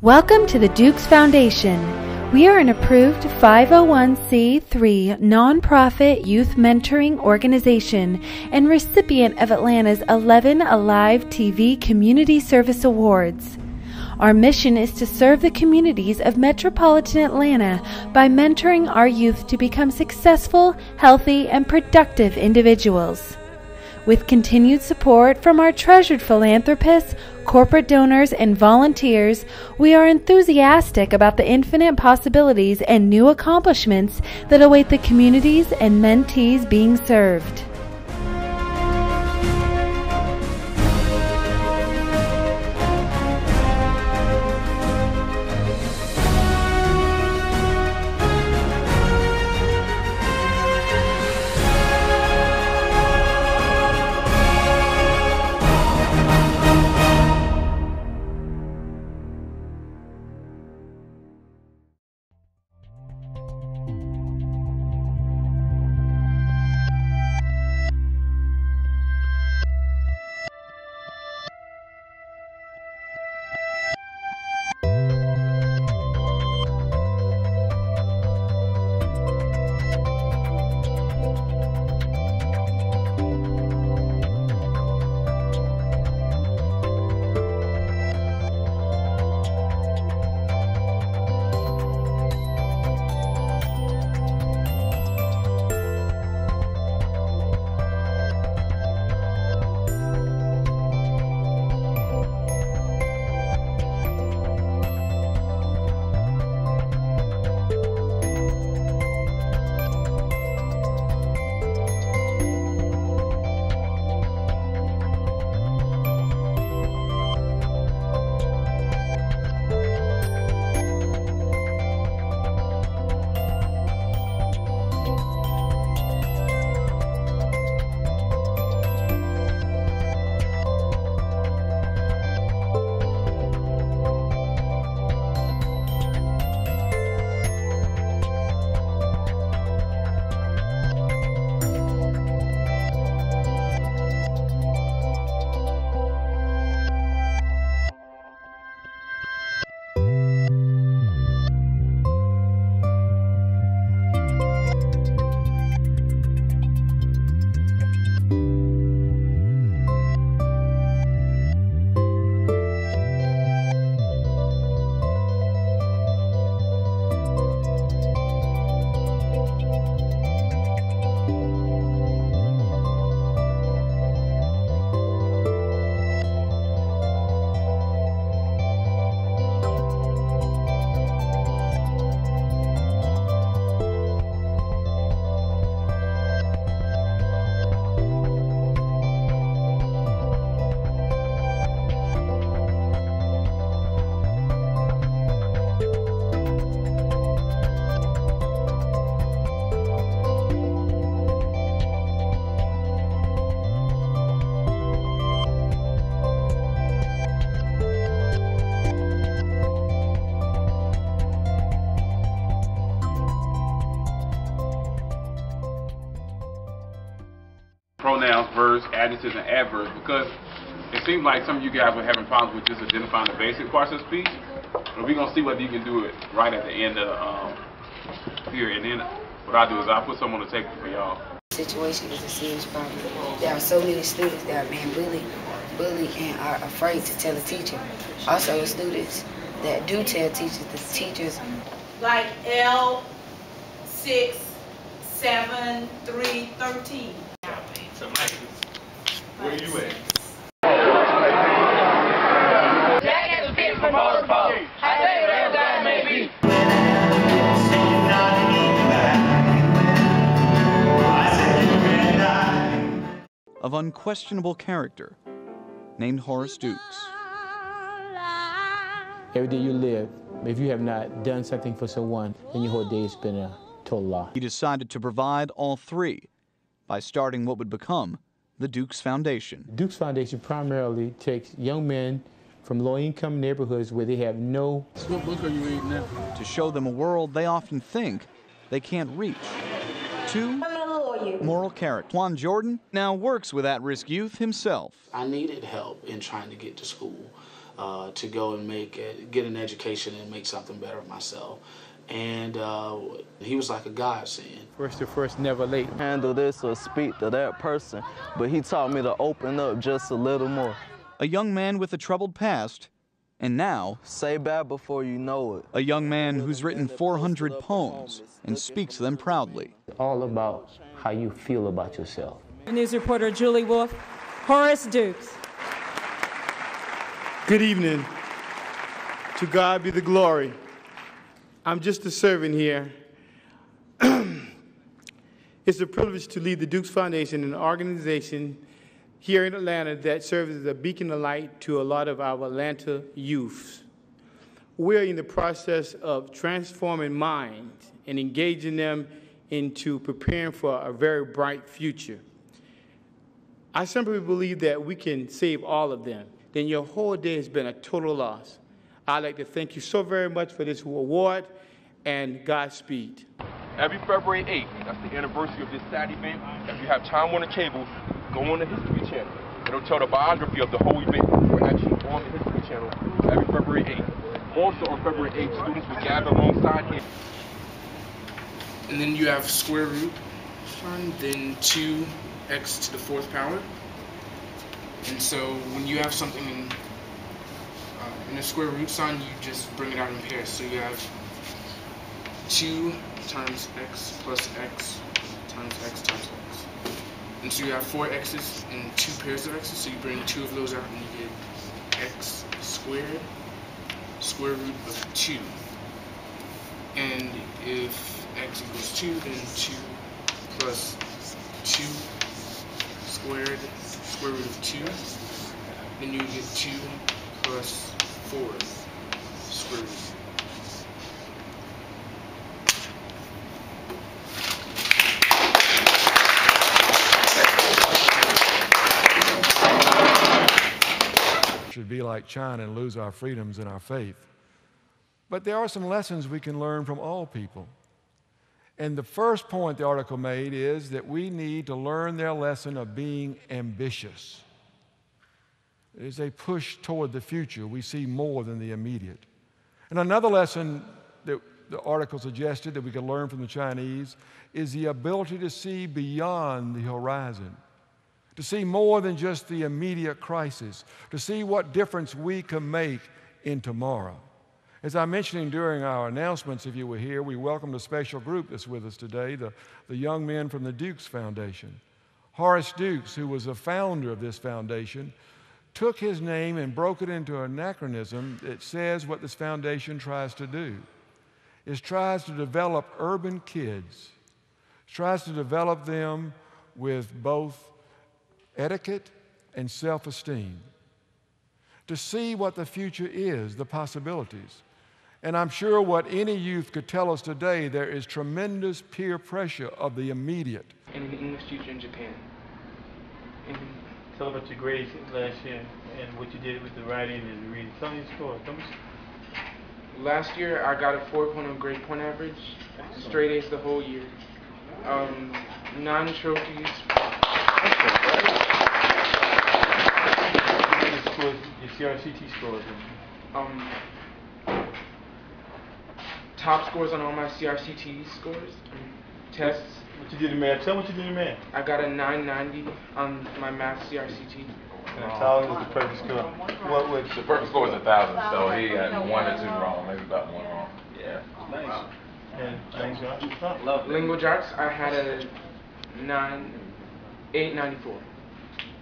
Welcome to the Dukes Foundation. We are an approved 501c3 nonprofit youth mentoring organization and recipient of Atlanta's 11 Alive TV Community Service Awards. Our mission is to serve the communities of metropolitan Atlanta by mentoring our youth to become successful, healthy, and productive individuals. With continued support from our treasured philanthropists, corporate donors, and volunteers, we are enthusiastic about the infinite possibilities and new accomplishments that await the communities and mentees being served. Pronouns, verbs, adjectives, and adverbs, because it seems like some of you guys were having problems with just identifying the basic parts of speech. But we're going to see whether you can do it right at the end of the period. And then what I'll do is I'll put some on the table for y'all. The situation is a serious problem. There are so many students that are being bullied and are afraid to tell a teacher. Also, the students that do tell teachers, the teachers. Like L, 6, 7, 3, 13. So, Mike, where are you at? Jack has a fit for motorboat. I think whatever that may be. Of unquestionable character, named Horace Dukes. Every day you live, if you have not done something for someone, then your whole day has been a total loss. He decided to provide all three by starting what would become the Dukes Foundation. Dukes Foundation primarily takes young men from low-income neighborhoods where they have no... What book are you reading now? To show them a world they often think they can't reach. Two moral character. Juan Jordan now works with at-risk youth himself. I needed help in trying to get to school. to go and get an education and make something better of myself. And he was like a godsend. First to first, never late. Handle this or speak to that person, but he taught me to open up just a little more. A young man with a troubled past, and now say bad before you know it. A young man who's written 400 poems and speaks them proudly. All about how you feel about yourself. News reporter Julie Wolf, Horace Dukes. Good evening. To God be the glory. I'm just a servant here. It's a privilege to lead the Dukes Foundation, an organization here in Atlanta that serves as a beacon of light to a lot of our Atlanta youth. We're in the process of transforming minds and engaging them into preparing for a very bright future. I simply believe that we can save all of them. Then your whole day has been a total loss. I'd like to thank you so very much for this award, and Godspeed. Every February 8th, that's the anniversary of this sad event, if you have Time Warner Cable, go on the History Channel. It'll tell the biography of the whole event. We're actually on the History Channel every February 8th. Also on February 8th, students will gather alongside him. And then you have square root, then 2x to the 4th power. And so when you have something in a square root sign, you just bring it out in pairs. So you have 2 times x plus x times x times x. And so you have 4 x's and 2 pairs of x's, so you bring 2 of those out and you get x squared, square root of 2. And if x equals 2, then 2 plus 2 squared, square root of 2. Then you get 2 plus 4 square root. Should be like China and lose our freedoms and our faith. But there are some lessons we can learn from all people. And the first point the article made is that we need to learn their lesson of being ambitious. It is a push toward the future. We see more than the immediate. And another lesson that the article suggested that we can learn from the Chinese is the ability to see beyond the horizon, to see more than just the immediate crisis, to see what difference we can make in tomorrow. As I mentioned during our announcements, if you were here, we welcomed a special group that's with us today, the young men from the Dukes Foundation. Horace Dukes, who was the founder of this foundation, took his name and broke it into an acronym that says what this foundation tries to do. It tries to develop urban kids. It tries to develop them with both etiquette and self-esteem, to see what the future is, the possibilities. And I'm sure what any youth could tell us today, there is tremendous peer pressure of the immediate. And an English teacher in Japan. Tell about your grades last year and what you did with the writing and the reading. Tell me your score. Last year, I got a 4.0 grade point average, straight A's the whole year. 9 trophies. Your CRCT scores. Top scores on all my CRCT scores, tests. What you did in math? Tell me what you did in math. I got a 990 on my math CRCT. And 1,000 is the perfect score. What the perfect score is 1,000, so he had 1 or 2 wrong, maybe about 1 wrong. Yeah. Nice. And Lingual Arts, I had a 894.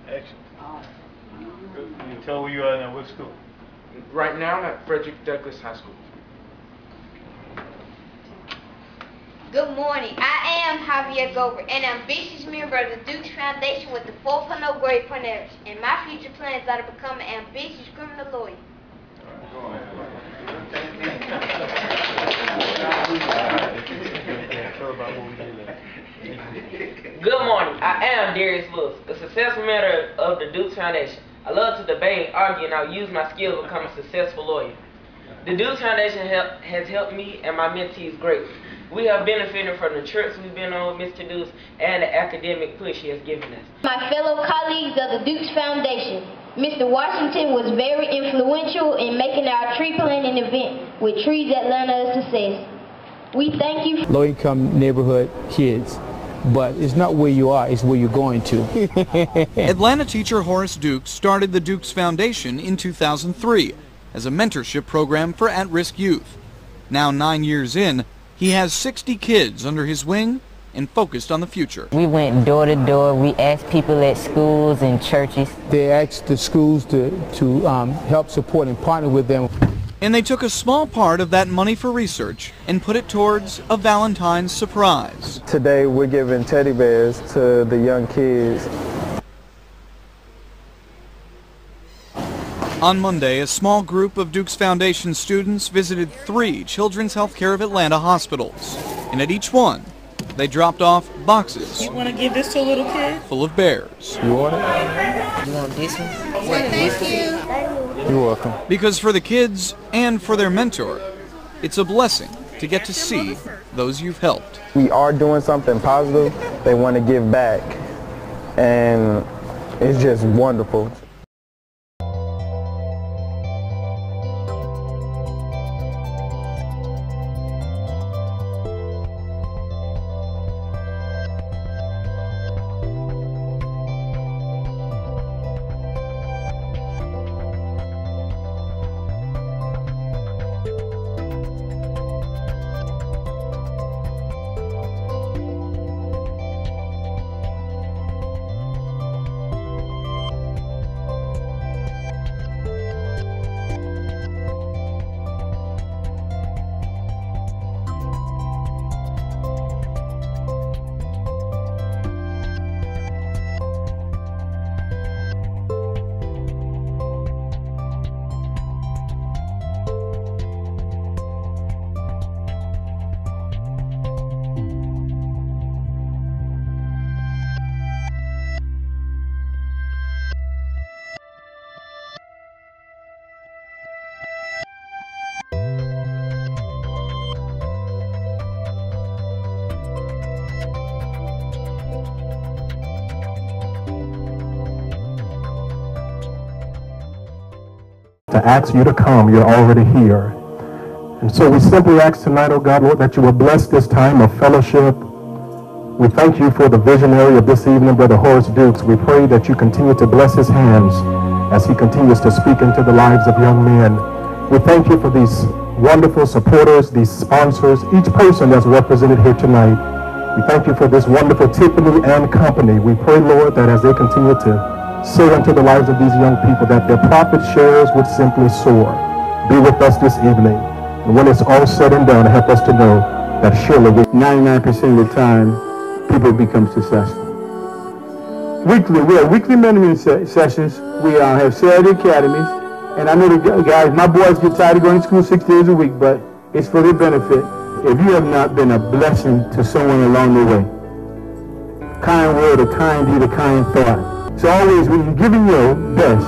Excellent. You tell where you are now, what school? Right now I'm at Frederick Douglass High School. Good morning. I am Javier Gover, an ambitious member of the Dukes Foundation with the 4.0 grade point average, and my future plans are to become an ambitious criminal lawyer. Good morning. I am Darius Lewis, a successful member of the Dukes Foundation. I love to debate and argue, and I'll use my skills to become a successful lawyer. The Dukes Foundation has helped me and my mentees greatly. We have benefited from the trips we've been on with Mr. Dukes and the academic push he has given us. My fellow colleagues of the Dukes Foundation, Mr. Washington was very influential in making our tree planting event with Trees Atlanta a success. We thank you. Low-income neighborhood kids, but it's not where you are, it's where you're going to. Atlanta teacher Horace Dukes started the Dukes Foundation in 2003 as a mentorship program for at-risk youth. Now 9 years in, he has 60 kids under his wing and focused on the future. We went door to door. We asked people at schools and churches. They asked the schools to help support and partner with them. And they took a small part of that money for research and put it towards a Valentine's surprise. Today we're giving teddy bears to the young kids. On Monday, a small group of Dukes Foundation students visited 3 Children's Healthcare of Atlanta hospitals. And at each one, they dropped off boxes. You want to give this to a little kid? Full of bears. You want it? You want this one? Thank you. You're welcome. Because for the kids and for their mentor, it's a blessing to get to see those you've helped. We are doing something positive. They want to give back, and it's just wonderful. To ask you to come, you're already here. And so we simply ask tonight, oh God, Lord, that you will bless this time of fellowship. We thank you for the visionary of this evening, Brother Horace Dukes. We pray that you continue to bless his hands as he continues to speak into the lives of young men. We thank you for these wonderful supporters, these sponsors, each person that's represented here tonight. We thank you for this wonderful Tiffany and company. We pray, Lord, that as they continue to sow into the lives of these young people, that their profit shares would simply soar. Be with us this evening. And when it's all said and done, help us to know that surely 99% of the time, people become successful. Weekly, we have weekly mentoring sessions. We have Saturday academies. And I know the guys, my boys get tired of going to school 6 days a week, but it's for their benefit. If you have not been a blessing to someone along the way, kind word, a kind deed, a kind thought. So always, when you're giving your best,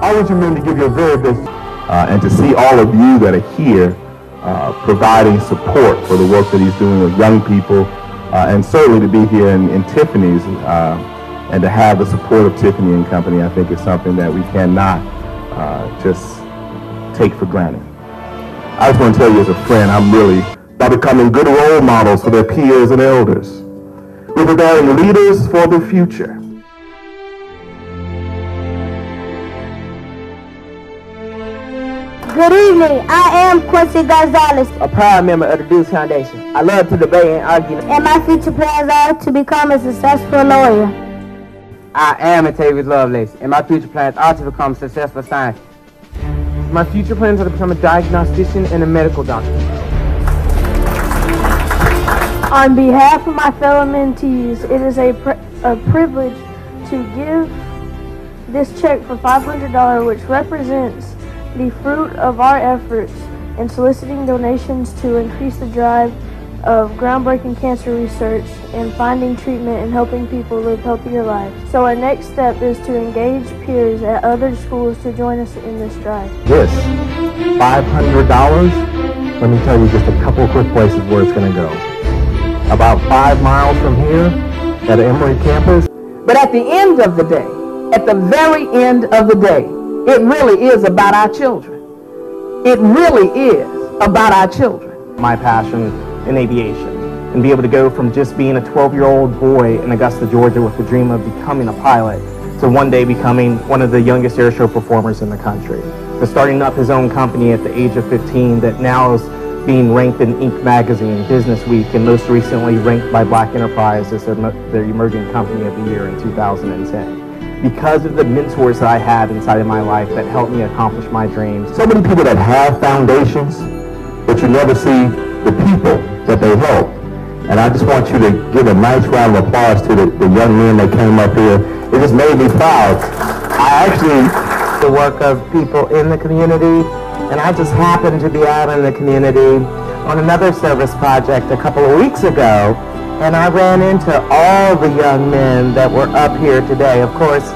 always remember to give your very best. And to see all of you that are here providing support for the work that he's doing with young people, and certainly to be here in Tiffany's and to have the support of Tiffany and Company, I think is something that we cannot just take for granted. I just want to tell you as a friend, I'm really about becoming good role models for their peers and elders. We're preparing leaders for the future. Good evening. I am Quincy Gonzalez, A proud member of the Dukes Foundation. I love to debate and argue. and my future plans are to become a successful lawyer. I am Atavius Lovelace, and my future plans are to become a successful scientist. My future plans are to become a diagnostician and a medical doctor. On behalf of my fellow mentees, it is a privilege to give this check for $500, which represents the fruit of our efforts in soliciting donations to increase the drive of groundbreaking cancer research and finding treatment and helping people live healthier lives. So our next step is to engage peers at other schools to join us in this drive. This $500, let me tell you just a couple quick places where it's going to go. About 5 miles from here at Emory campus. But at the end of the day, at the very end of the day, it really is about our children. It really is about our children. My passion in aviation, and be able to go from just being a 12-year-old boy in Augusta, Georgia with the dream of becoming a pilot to one day becoming one of the youngest airshow performers in the country. To starting up his own company at the age of 15 that now is being ranked in Inc. magazine, Business Week, and most recently ranked by Black Enterprise as the Emerging Company of the Year in 2010. Because of the mentors that I had inside of my life that helped me accomplish my dreams. So many people that have foundations, but you never see the people that they help. And I just want you to give a nice round of applause to the young men that came up here. It just made me proud. I actually... The work of people in the community, and I just happened to be out in the community on another service project a couple of weeks ago, and I ran into all the young men that were up here today. Of course,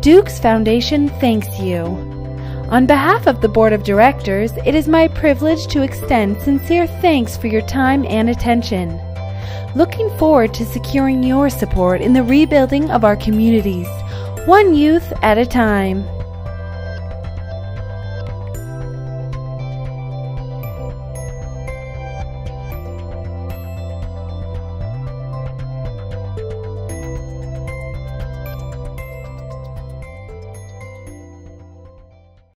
Dukes Foundation thanks you. On behalf of the Board of Directors, it is my privilege to extend sincere thanks for your time and attention. Looking forward to securing your support in the rebuilding of our communities, one youth at a time.